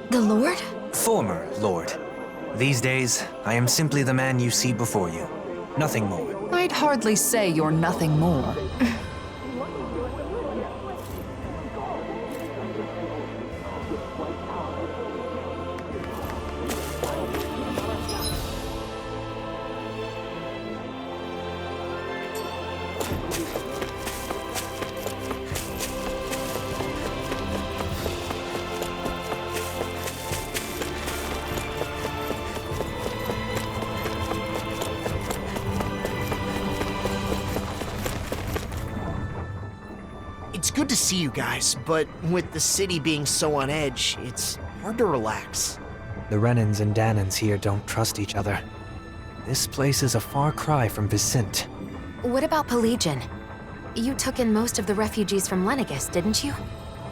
The Lord? Former Lord. These days, I am simply the man you see before you. Nothing more. I'd hardly say you're nothing more. It's good to see you guys, but with the city being so on edge, it's hard to relax. The Renans and Danans here don't trust each other. This place is a far cry from Vicent. What about Pelagian? You took in most of the refugees from Lenegis, didn't you?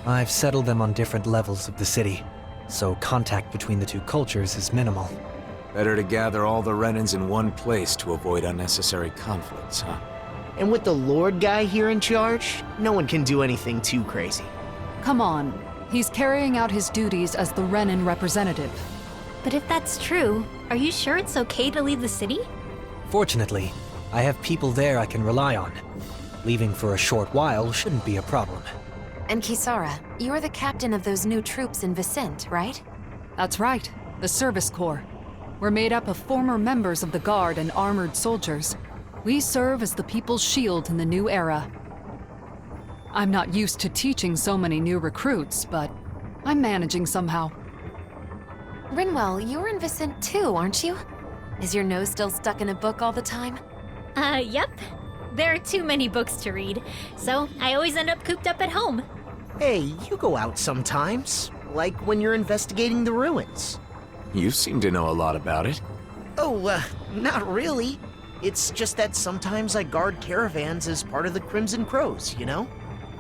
I've settled them on different levels of the city, so contact between the two cultures is minimal. Better to gather all the Renans in one place to avoid unnecessary conflicts, huh? And with the Lord guy here in charge, no one can do anything too crazy. Come on. He's carrying out his duties as the Renan representative. But if that's true, are you sure it's okay to leave the city? Fortunately, I have people there I can rely on. Leaving for a short while shouldn't be a problem. And Kisara, you're the captain of those new troops in Vicent, right? That's right, the Service Corps. We're made up of former members of the Guard and armored soldiers. We serve as the people's shield in the new era. I'm not used to teaching so many new recruits, but I'm managing somehow. Rinwell, you're in Vicent too, aren't you? Is your nose still stuck in a book all the time? Yep. There are too many books to read, so I always end up cooped up at home. Hey, you go out sometimes, like when you're investigating the ruins. You seem to know a lot about it. Oh, not really. It's just that sometimes I guard caravans as part of the Crimson Crows, you know?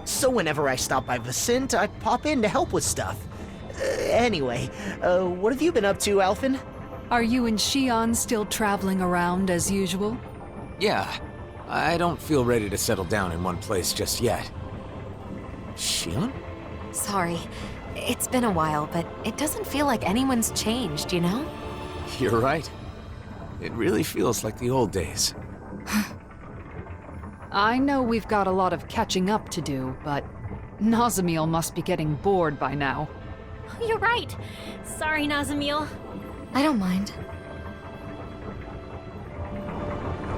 So whenever I stop by Vicent, I pop in to help with stuff. Anyway, what have you been up to, Alphen? Are you and Shionne still traveling around as usual? Yeah, I don't feel ready to settle down in one place just yet. Shionne? Sorry. It's been a while, but it doesn't feel like anyone's changed, you know? You're right. It really feels like the old days. I know we've got a lot of catching up to do, but Nazamil must be getting bored by now. You're right. Sorry, Nazamil. I don't mind.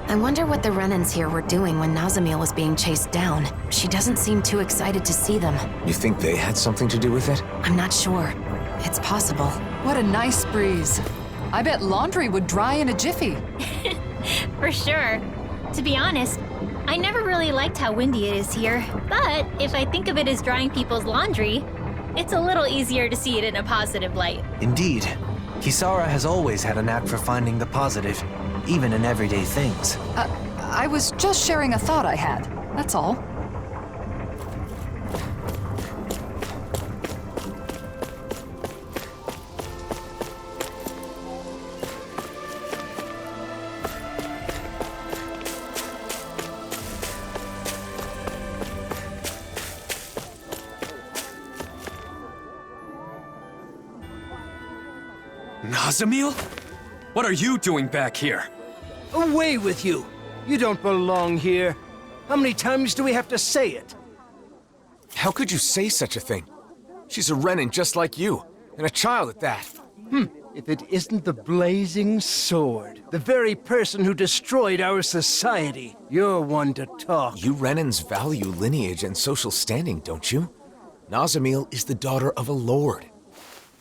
I wonder what the Renans here were doing when Nazamil was being chased down. She doesn't seem too excited to see them. You think they had something to do with it? I'm not sure. It's possible. What a nice breeze. I bet laundry would dry in a jiffy. For sure. To be honest, I never really liked how windy it is here, but if I think of it as drying people's laundry, it's a little easier to see it in a positive light. Indeed. Kisara has always had a knack for finding the positive, even in everyday things. I was just sharing a thought I had, that's all. Nazamil? What are you doing back here? Away with you! You don't belong here. How many times do we have to say it? How could you say such a thing? She's a Renan just like you, and a child at that. If it isn't the blazing sword, the very person who destroyed our society, you're one to talk. You Renans value lineage and social standing, don't you? Nazamil is the daughter of a lord.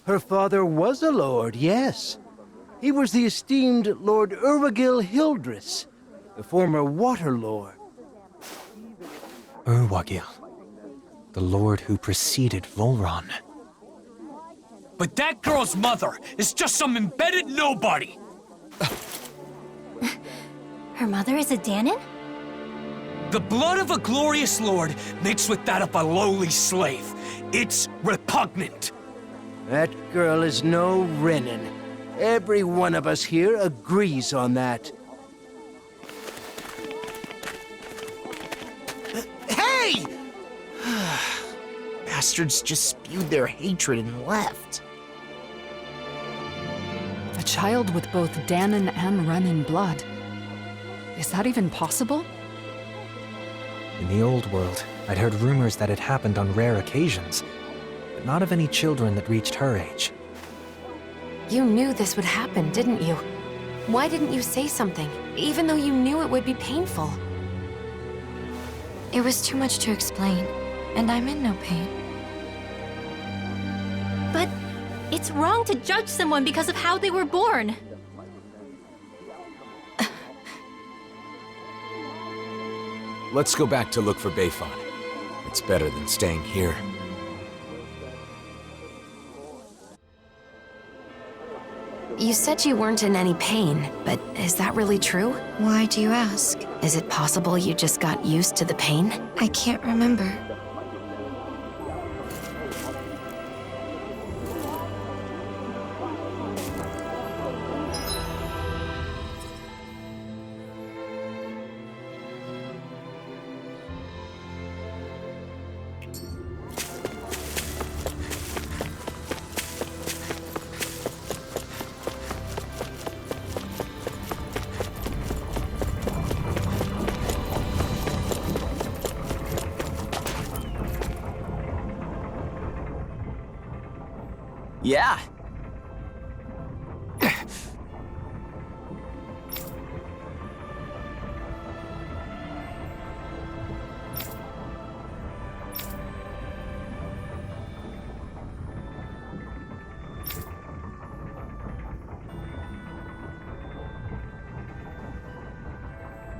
Her father was a lord, yes. He was the esteemed Lord Urwagil Hildress, the former Water Lord. Urwagil, the lord who preceded Volron. But that girl's mother is just some embedded nobody! Her mother is a Danan? The blood of a glorious lord mixed with that of a lowly slave. It's repugnant. That girl is no Renan. Every one of us here agrees on that. Hey! Bastards just spewed their hatred and left. child with both Danon and Renan blood. Is that even possible? In the old world, I'd heard rumors that it happened on rare occasions, but not of any children that reached her age. You knew this would happen, didn't you? Why didn't you say something, even though you knew it would be painful? It was too much to explain, and I'm in no pain. But it's wrong to judge someone because of how they were born. Let's go back to look for Bayfon. It's better than staying here. You said you weren't in any pain, but is that really true? Why do you ask? Is it possible you just got used to the pain? I can't remember. Yeah.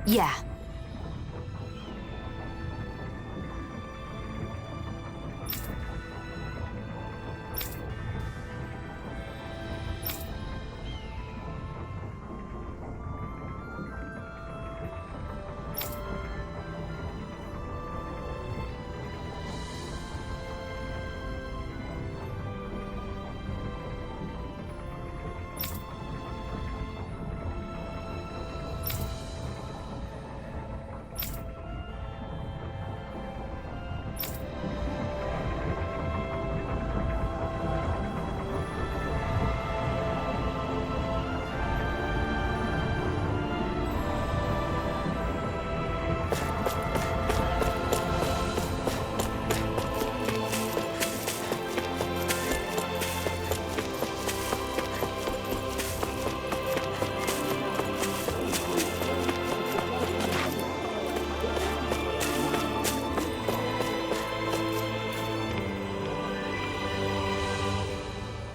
Yeah.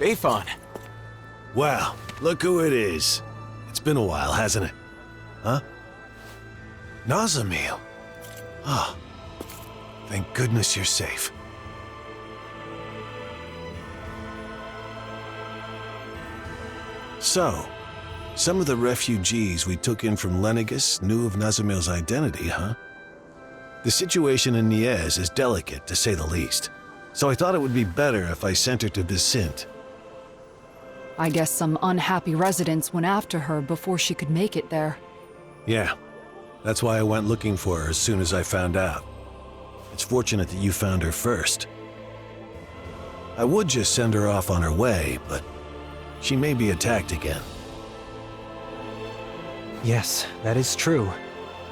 Bayfon. Wow, look who it is. It's been a while, hasn't it? Huh? Nazamil. Ah, thank goodness you're safe. So, some of the refugees we took in from Lenegus knew of Nazamil's identity, huh? The situation in Niez is delicate, to say the least. So I thought it would be better if I sent her to Vicente. I guess some unhappy residents went after her before she could make it there. Yeah, that's why I went looking for her as soon as I found out. It's fortunate that you found her first. I would just send her off on her way, but she may be attacked again. Yes, that is true.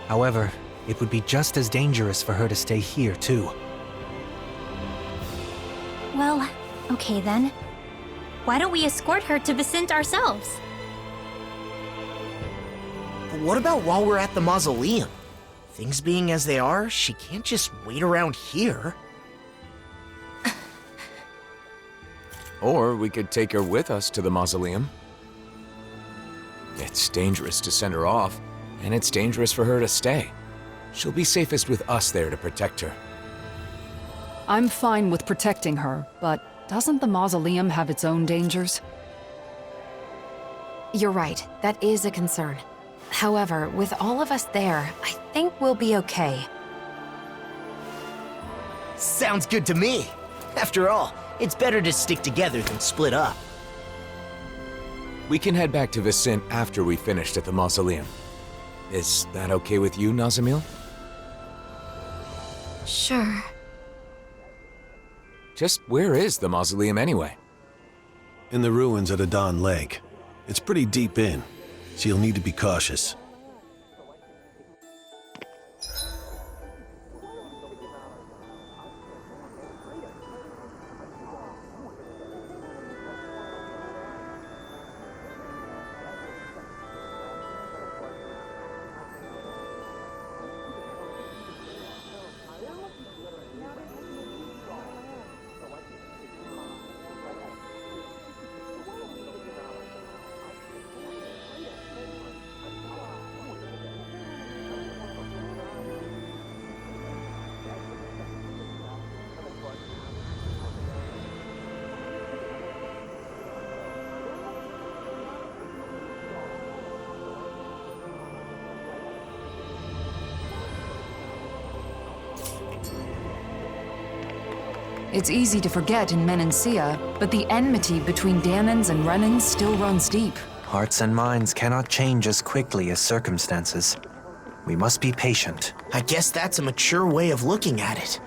However, it would be just as dangerous for her to stay here, too. Well, okay then. Why don't we escort her to Vicente ourselves? But what about while we're at the mausoleum? Things being as they are, she can't just wait around here. Or we could take her with us to the mausoleum. It's dangerous to send her off, and it's dangerous for her to stay. She'll be safest with us there to protect her. I'm fine with protecting her, but doesn't the mausoleum have its own dangers? You're right, that is a concern. However, with all of us there, I think we'll be okay. Sounds good to me. After all, it's better to stick together than split up. We can head back to Vicente after we finished at the mausoleum. Is that okay with you, Nazamil? Sure. Just where is the mausoleum anyway? In the ruins at Adon Lake. It's pretty deep in, so you'll need to be cautious. It's easy to forget in Menancia, but the enmity between Daemons and Renans still runs deep. Hearts and minds cannot change as quickly as circumstances. We must be patient. I guess that's a mature way of looking at it.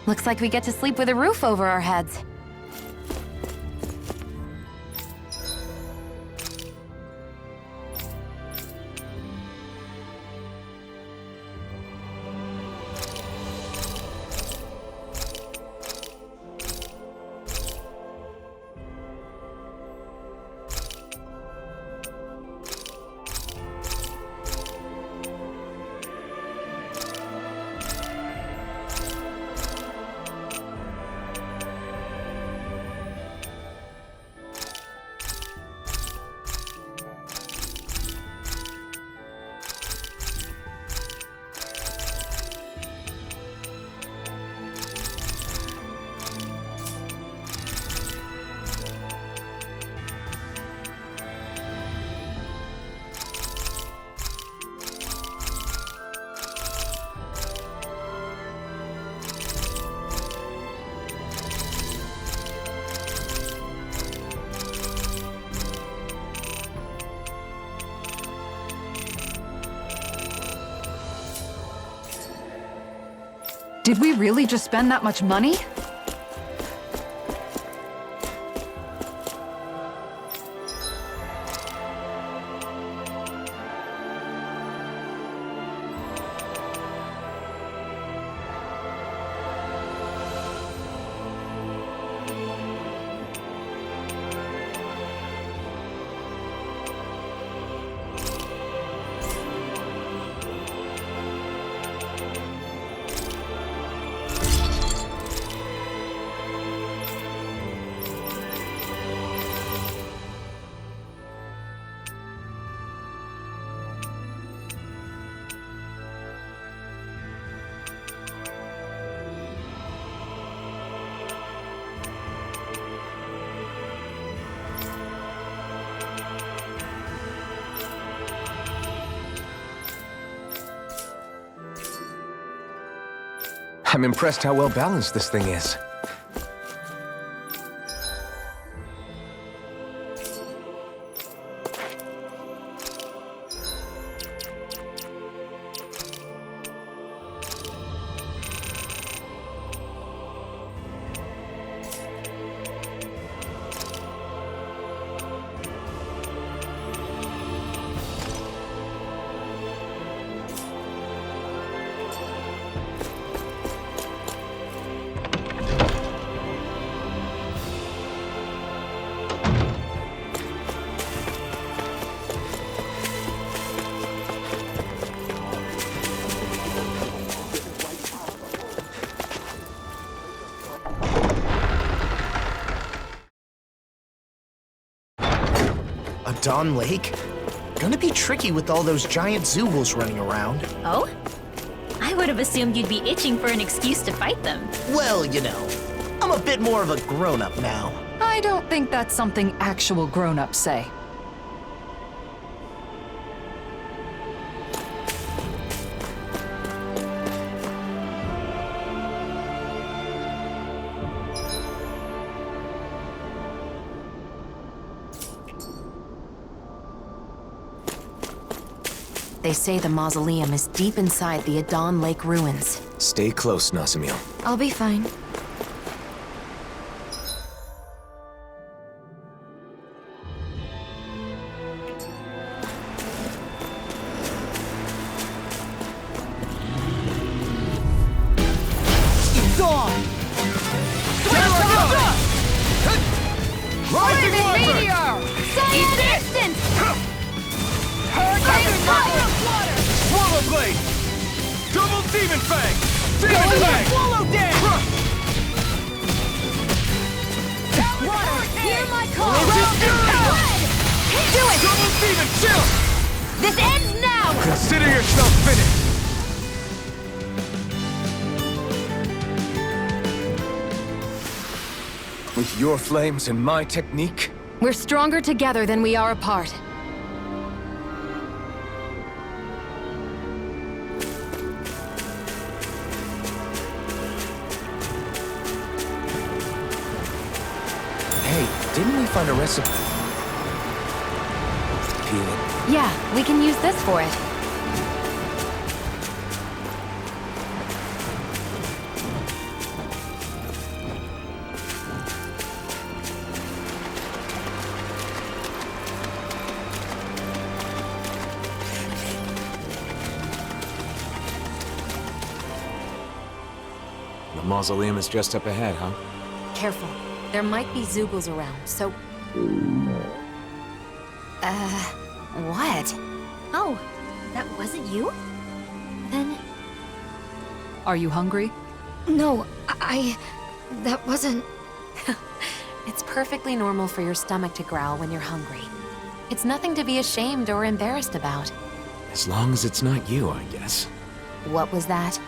Looks like we get to sleep with a roof over our heads. Did we really just spend that much money? I'm impressed how well balanced this thing is. Dawn Lake? Gonna be tricky with all those giant Zoogles running around. Oh? I would have assumed you'd be itching for an excuse to fight them. Well, you know, I'm a bit more of a grown-up now. I don't think that's something actual grown-ups say. They say the mausoleum is deep inside the Adon Lake ruins. Stay close, Nazamil. I'll be fine. This ends now! Consider yourself finished! With your flames and my technique? We're stronger together than we are apart. Hey, didn't we find a recipe? Peel it. Yeah, we can use this for it. The mausoleum is just up ahead, huh? Careful. There might be Zoogles around, so... what? Oh, that wasn't you? Then... Are you hungry? No, that wasn't... It's perfectly normal for your stomach to growl when you're hungry. It's nothing to be ashamed or embarrassed about. As long as it's not you, I guess. What was that?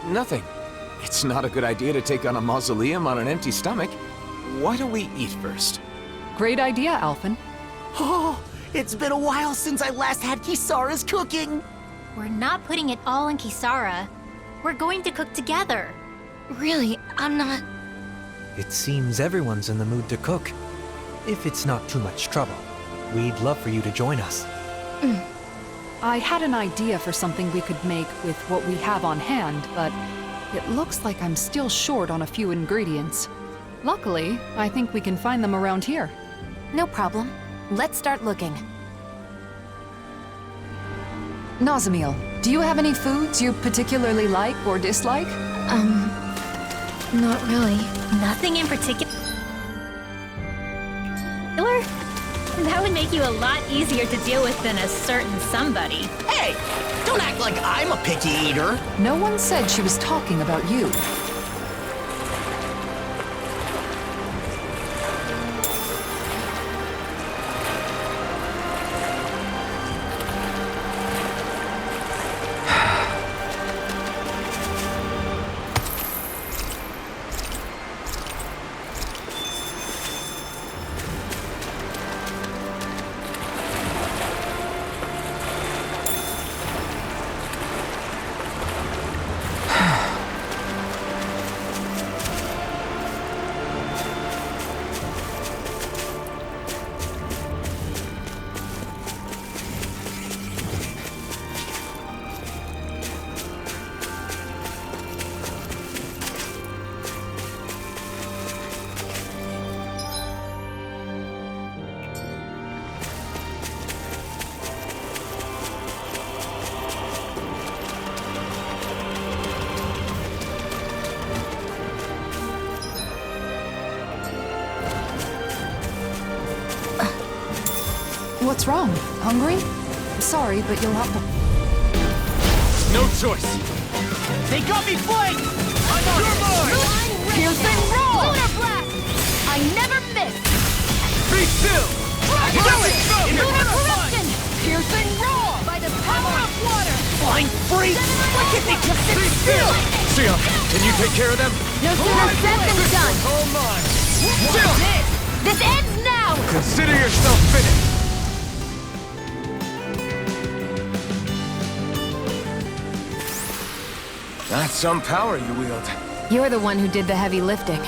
Nothing. It's not a good idea to take on a mausoleum on an empty stomach. Why don't we eat first? Great idea, Alphen. Oh, it's been a while since I last had Kisara's cooking. we're not putting it all in Kisara. We're going to cook together. Really, I'm not... It seems everyone's in the mood to cook. If it's not too much trouble, we'd love for you to join us. I had an idea for something we could make with what we have on hand, but it looks like I'm still short on a few ingredients. Luckily, I think we can find them around here. No problem. Let's start looking. Nazamil, do you have any foods you particularly like or dislike? Not really. Nothing in particular? That would make you a lot easier to deal with than a certain somebody. Hey, don't act like I'm a picky eater. No one said she was talking about you. What's wrong? Hungry? Sorry, but you'll have to... No choice. They got me flanked! I'm on it! Piercing roll! Lunar blast! I never miss! Be still! Lunar corruption! Piercing roll! By the power of water! Flying free! Why can't they just sit still? Shionne, can you take care of them? No sooner said than done! All mine. This ends now! Consider yourself finished! That's some power you wield. You're the one who did the heavy lifting.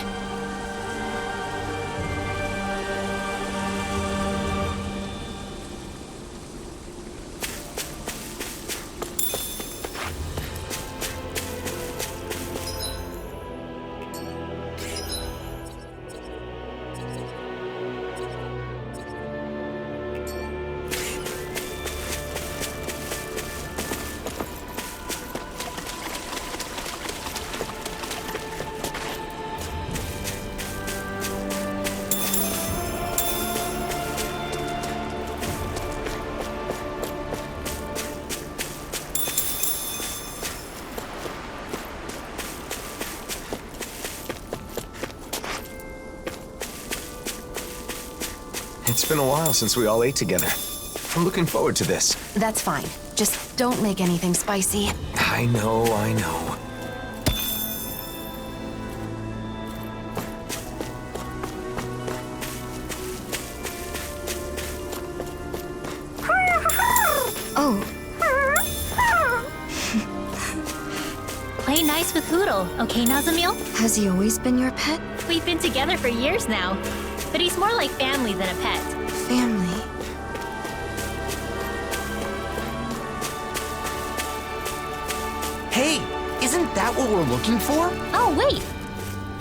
It's been a while since we all ate together. I'm looking forward to this. That's fine. Just don't make anything spicy. I know, I know. nice with Hootle, okay, Nazamil? Has he always been your pet? We've been together for years now, but he's more like family than a pet. Family. Hey, isn't that what we're looking for? Oh, wait!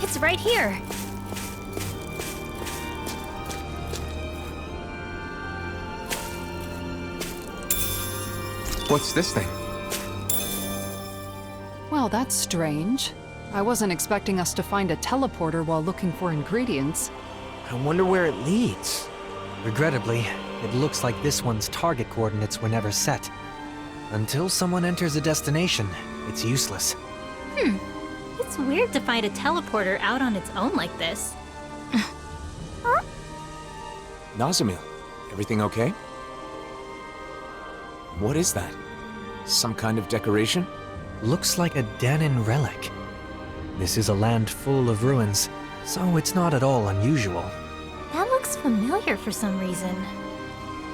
It's right here. What's this thing? Well, that's strange. I wasn't expecting us to find a teleporter while looking for ingredients. I wonder where it leads. Regrettably, it looks like this one's target coordinates were never set. Until someone enters a destination, it's useless. It's weird to find a teleporter out on its own like this. Nazamil, everything okay? What is that? Some kind of decoration? Looks like a Danin relic. This is a land full of ruins, so it's not at all unusual. That looks familiar for some reason.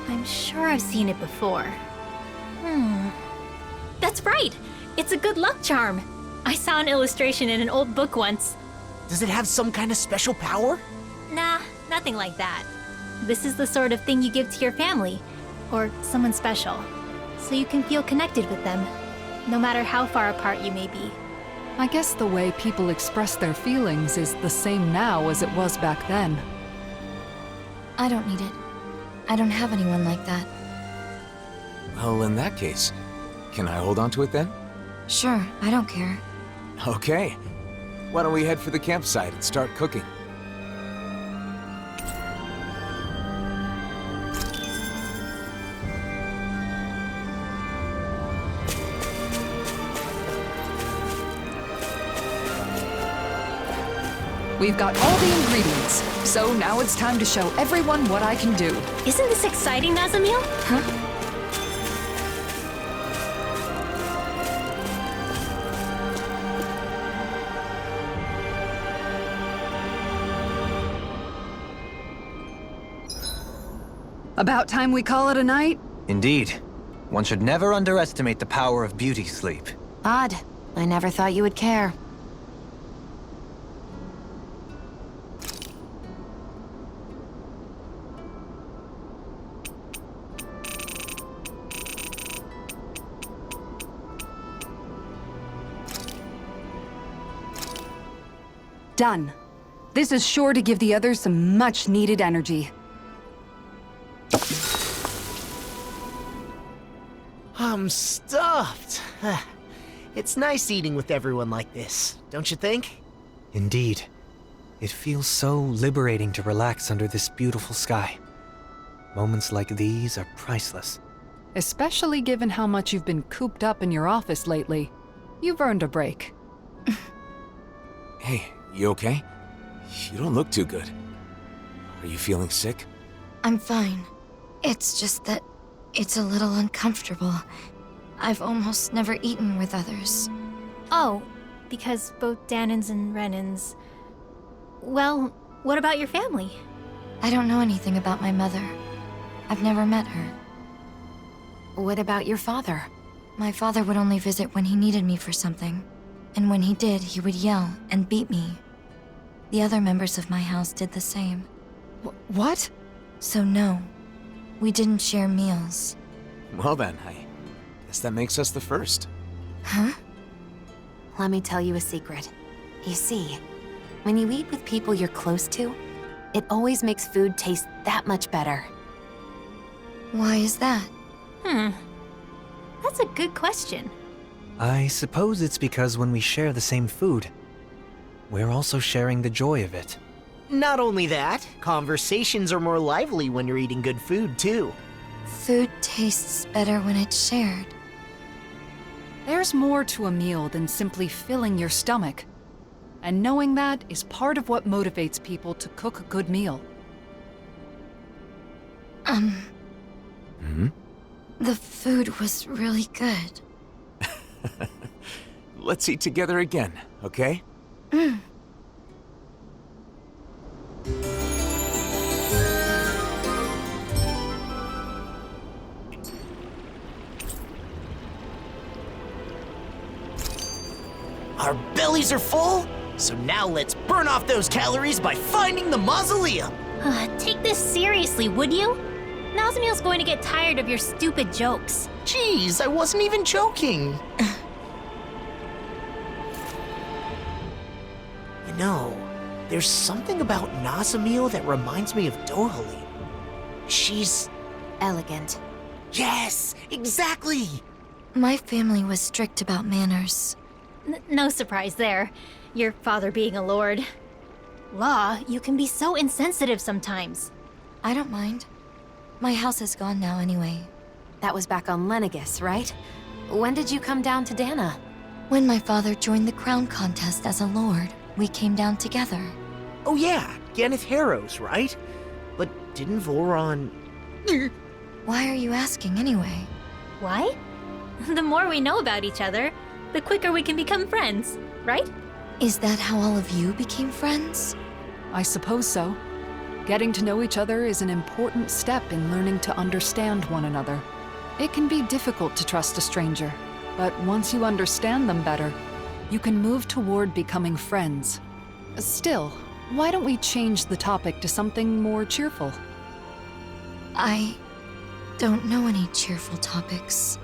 I'm sure I've seen it before. That's right! It's a good luck charm! I saw an illustration in an old book once. Does it have some kind of special power? Nah, nothing like that. This is the sort of thing you give to your family, or someone special, so you can feel connected with them, no matter how far apart you may be. I guess the way people express their feelings is the same now as it was back then. I don't need it. I don't have anyone like that. Well, in that case, can I hold on to it then? Sure, I don't care. Okay. Why don't we head for the campsite and start cooking? We've got all the ingredients, so now it's time to show everyone what I can do. Isn't this exciting, Nazamil? Huh? About time we call it a night? Indeed. One should never underestimate the power of beauty sleep. Odd. I never thought you would care. Done. This is sure to give the others some much-needed energy. I'm stuffed. It's nice eating with everyone like this, don't you think? Indeed. It feels so liberating to relax under this beautiful sky. Moments like these are priceless. Especially given how much you've been cooped up in your office lately. You've earned a break. Hey, you okay? You don't look too good. Are you feeling sick? I'm fine. It's just that it's a little uncomfortable. I've almost never eaten with others. Oh, because both Danins and Renins... Well, what about your family? I don't know anything about my mother. I've never met her. What about your father? My father would only visit when he needed me for something. And when he did, he would yell and beat me. The other members of my house did the same. What? So no, we didn't share meals. Well then, I guess that makes us the first. Huh? Let me tell you a secret. You see, when you eat with people you're close to, it always makes food taste that much better. Why is that? That's a good question. I suppose it's because when we share the same food, we're also sharing the joy of it. Not only that, conversations are more lively when you're eating good food, too. Food tastes better when it's shared. There's more to a meal than simply filling your stomach. And knowing that is part of what motivates people to cook a good meal. The food was really good. Let's eat together again, okay? Our bellies are full, so now let's burn off those calories by finding the mausoleum. Take this seriously, would you? Nazamil's going to get tired of your stupid jokes. Jeez, I wasn't even joking. You know, there's something about Nazamil that reminds me of Dohalim. She's... Elegant. Yes, exactly! My family was strict about manners. No surprise there. Your father being a lord. Law, you can be so insensitive sometimes. I don't mind. My house is gone now anyway. That was back on Lenegis, right? When did you come down to Dana? When my father joined the crown contest as a lord, we came down together. Oh yeah, Ganeth Harrows, right? But didn't Voron... Why are you asking anyway? Why? The more we know about each other, the quicker we can become friends, right? Is that how all of you became friends? I suppose so. Getting to know each other is an important step in learning to understand one another. It can be difficult to trust a stranger, but once you understand them better, you can move toward becoming friends. Still, why don't we change the topic to something more cheerful? I don't know any cheerful topics.